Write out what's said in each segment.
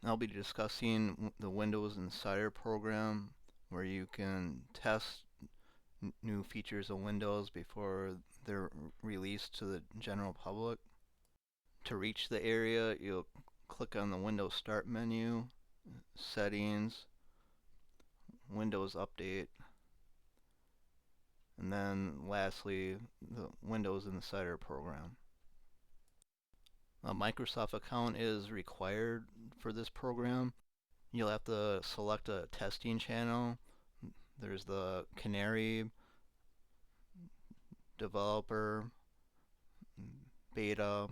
I'll be discussing the Windows Insider program where you can test new features of Windows before they're released to the general public. To reach the area, you'll click on the Windows Start menu, Settings, Windows Update, and then lastly, the Windows Insider program. A Microsoft account is required for this program. You'll have to select a testing channel. There's the Canary, Developer, Beta,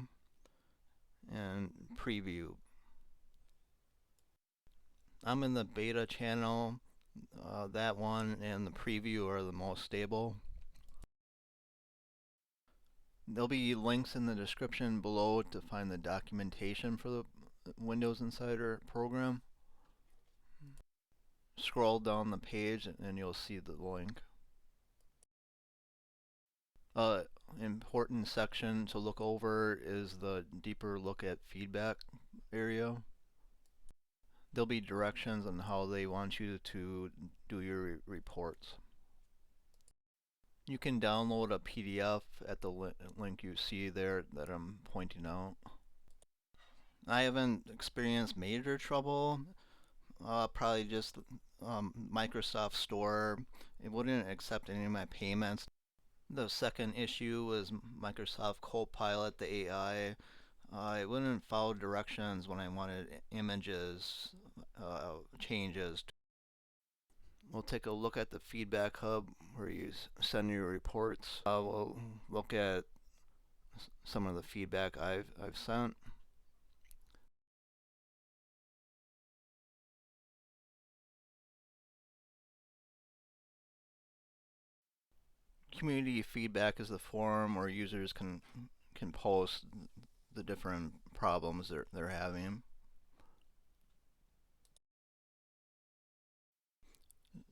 and Preview. I'm in the Beta channel. That one and the Preview are the most stable. There'll be links in the description below to find the documentation for the Windows Insider program. Scroll down the page and you'll see the link. Important section to look over is the deeper look at feedback area. There'll be directions on how they want you to do your reports. You can download a PDF at the link you see there that I'm pointing out. I haven't experienced major trouble. Probably just Microsoft Store. It wouldn't accept any of my payments. The second issue was Microsoft Copilot, the AI. It wouldn't follow directions when I wanted images changes. We'll take a look at the feedback hub where you send your reports. We'll look at some of the feedback I've sent. Community feedback is the forum where users can post the different problems they're having.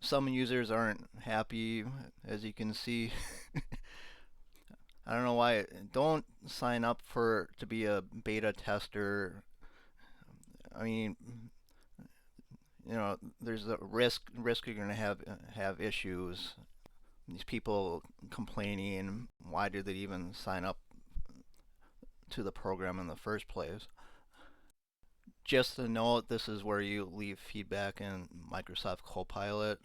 Some users aren't happy, as you can see. I don't know why. Don't sign up to be a beta tester. I mean, there's a risk you're gonna have issues. These people complaining, why did they even sign up to the program in the first place? Just a note, this is where you leave feedback in Microsoft Copilot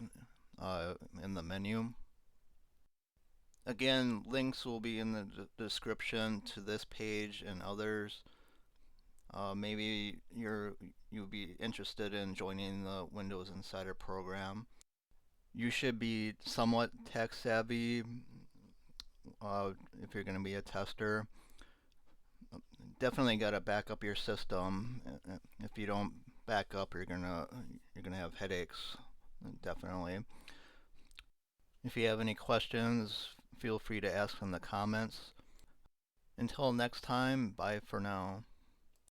in the menu. Again, links will be in the description to this page and others. Maybe you'll be interested in joining the Windows Insider program. You should be somewhat tech savvy if you're going to be a tester. Definitely got to back up your system. If you don't back up, you're gonna have headaches. Definitely. If you have any questions, feel free to ask in the comments. Until next time, bye for now.